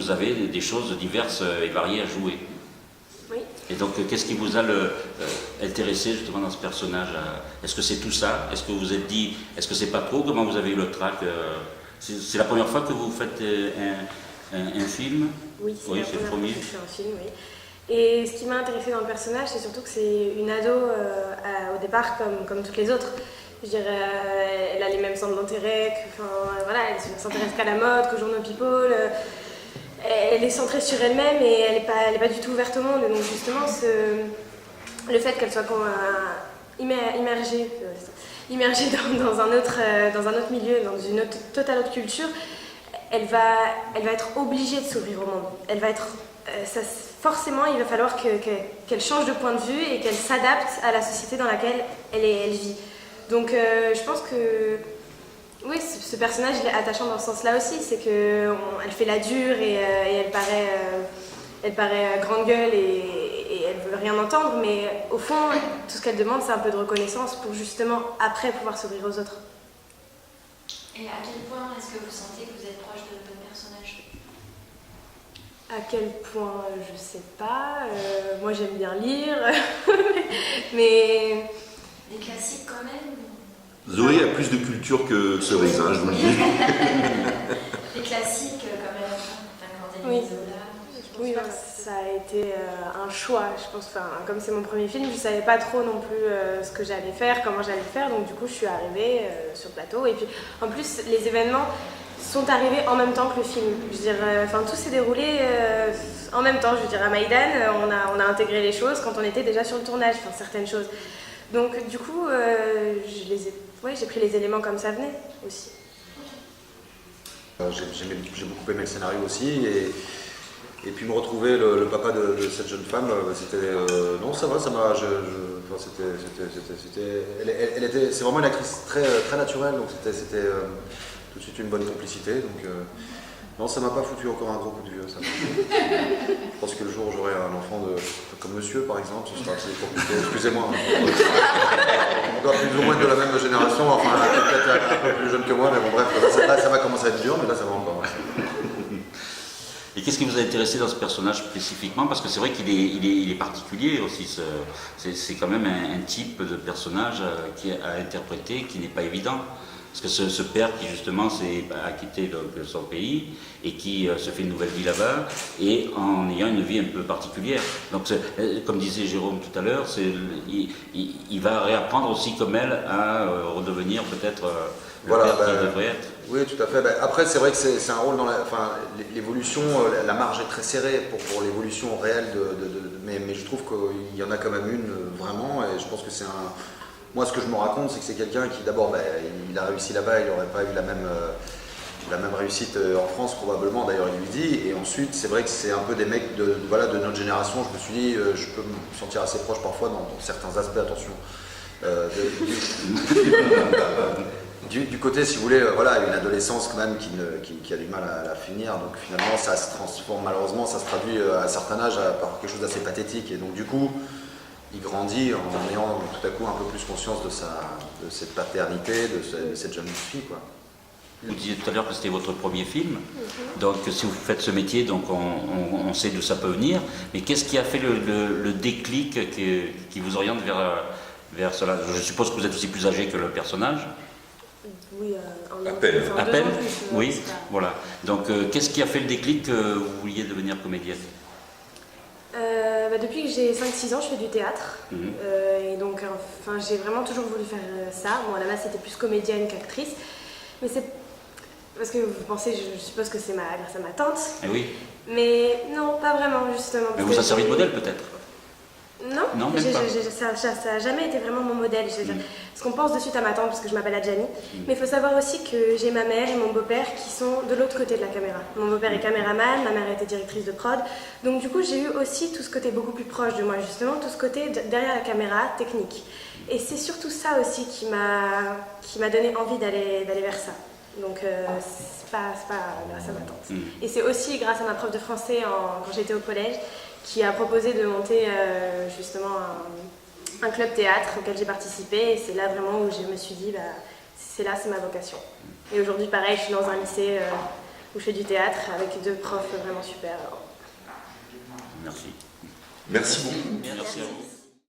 vous avez des choses diverses et variées à jouer. Oui. Et donc, qu'est-ce qui vous a intéressé justement dans ce personnage? Est-ce que c'est tout ça? Est-ce que vous vous êtes dit, est-ce que c'est pas trop? Comment vous avez eu le trac? C'est la première fois que vous faites un film? Oui, c'est Oui, la c'est première le fois premier. que je fais un film, oui. Et ce qui m'a intéressée dans le personnage, c'est surtout que c'est une ado au départ comme toutes les autres. Je dirais, elle a les mêmes centres d'intérêt, voilà, elle ne s'intéresse qu'à la mode, qu'aux journaux People. Elle est centrée sur elle-même et elle n'est pas du tout ouverte au monde. Et donc justement, le fait qu'elle soit immergée dans un autre milieu, dans une totale autre culture, elle va être obligée de s'ouvrir au monde. Elle va être, forcément, il va falloir qu'elle change de point de vue et qu'elle s'adapte à la société dans laquelle elle vit. Donc je pense que oui, ce personnage il est attachant dans ce sens-là aussi, c'est qu'elle fait la dure et elle paraît grande gueule et elle veut rien entendre, mais au fond, tout ce qu'elle demande, c'est un peu de reconnaissance pour justement après pouvoir s'ouvrir aux autres. Et à quel point est-ce que vous sentez que vous êtes proche de votre personnage? À quel point, je sais pas. Moi, j'aime bien lire, mais... Des classiques quand même? Zoé a plus de culture que Cerise, je vous le dis. Des classiques quand même, enfin, Oui. Zola. Oui, ça a été un choix, je pense. Comme c'est mon premier film, je ne savais pas trop non plus ce que j'allais faire, comment j'allais le faire. Donc du coup, je suis arrivée sur le plateau. Et puis, en plus, les événements sont arrivés en même temps que le film. Je veux dire, tout s'est déroulé en même temps. Je veux dire, à Maïdan, on a intégré les choses quand on était déjà sur le tournage, certaines choses. Donc du coup, j'ai pris les éléments comme ça venait aussi. J'ai beaucoup aimé le scénario aussi. Et puis me retrouver le papa de cette jeune femme, c'était non, ça va, ça m'a. C'est vraiment une actrice très naturelle, donc c'était tout de suite une bonne complicité. Donc non, ça m'a pas foutu encore un gros coup de vieux. Ça. Je pense que le jour où j'aurai un enfant comme Monsieur, par exemple, ce sera assez compliqué. Excusez-moi. On doit plus ou moins être de la même génération, enfin peut-être un peu plus jeune que moi, mais bon bref, là ça va commencer à être dur, mais là ça va encore. Et qu'est-ce qui vous a intéressé dans ce personnage spécifiquement? Parce que c'est vrai qu'il est particulier aussi. C'est quand même un type de personnage à interpréter qui n'est pas évident. Parce que ce père qui justement a quitté son pays et qui se fait une nouvelle vie là-bas et en ayant une vie un peu particulière. Donc comme disait Jérôme tout à l'heure, il va réapprendre aussi comme elle à redevenir peut-être le père qu'il devrait être. Oui, tout à fait. Après, c'est vrai que c'est un rôle dans l'évolution, la marge est très serrée pour l'évolution réelle, mais je trouve qu'il y en a quand même une vraiment, et je pense que c'est un... Moi, ce que je me raconte, c'est que c'est quelqu'un qui, d'abord, il a réussi là-bas, il n'aurait pas eu la même réussite en France, probablement, d'ailleurs, il lui dit, et ensuite, c'est vrai que c'est un peu des mecs de notre génération, je me suis dit, je peux me sentir assez proche parfois dans certains aspects, attention, du côté, si vous voulez, une adolescence quand même qui a du mal à finir, donc finalement ça se transforme, malheureusement, ça se traduit à un certain âge par quelque chose d'assez pathétique, et donc du coup, il grandit en ayant tout à coup un peu plus conscience de cette paternité, de cette jeune fille, quoi. Vous disiez tout à l'heure que c'était votre premier film, donc si vous faites ce métier, donc on sait d'où ça peut venir, mais qu'est-ce qui a fait le déclic qui vous oriente vers cela? Je suppose que vous êtes aussi plus âgé que le personnage. Oui, à peine. À peine, oui, voilà. Donc qu'est-ce qui a fait le déclic que vous vouliez devenir comédienne? Depuis que j'ai 5-6 ans, je fais du théâtre. Et donc, j'ai vraiment toujours voulu faire ça. Bon, à la base, c'était plus comédienne qu'actrice. Mais c'est parce que vous pensez, je suppose que c'est grâce à ma tante. Eh oui. Mais non, pas vraiment, justement. Mais vous a servi de modèle, peut-être? Non, même pas. Ça n'a jamais été vraiment mon modèle. Parce qu'on pense de suite à ma tante, parce que je m'appelle Adjani. Mais il faut savoir aussi que j'ai ma mère et mon beau-père qui sont de l'autre côté de la caméra. Mon beau-père est caméraman, ma mère était directrice de prod. Donc du coup, j'ai eu aussi tout ce côté beaucoup plus proche de moi, justement, tout ce côté derrière la caméra, technique. Et c'est surtout ça aussi qui m'a donné envie d'aller vers ça. Donc c'est pas grâce à ma tante. Et c'est aussi grâce à ma prof de français quand j'étais au collège, qui a proposé de monter justement un club théâtre auquel j'ai participé, et c'est là vraiment où je me suis dit, c'est ma vocation. Et aujourd'hui pareil, je suis dans un lycée où je fais du théâtre avec 2 profs vraiment super. Alors, Merci. Merci beaucoup. Merci à vous.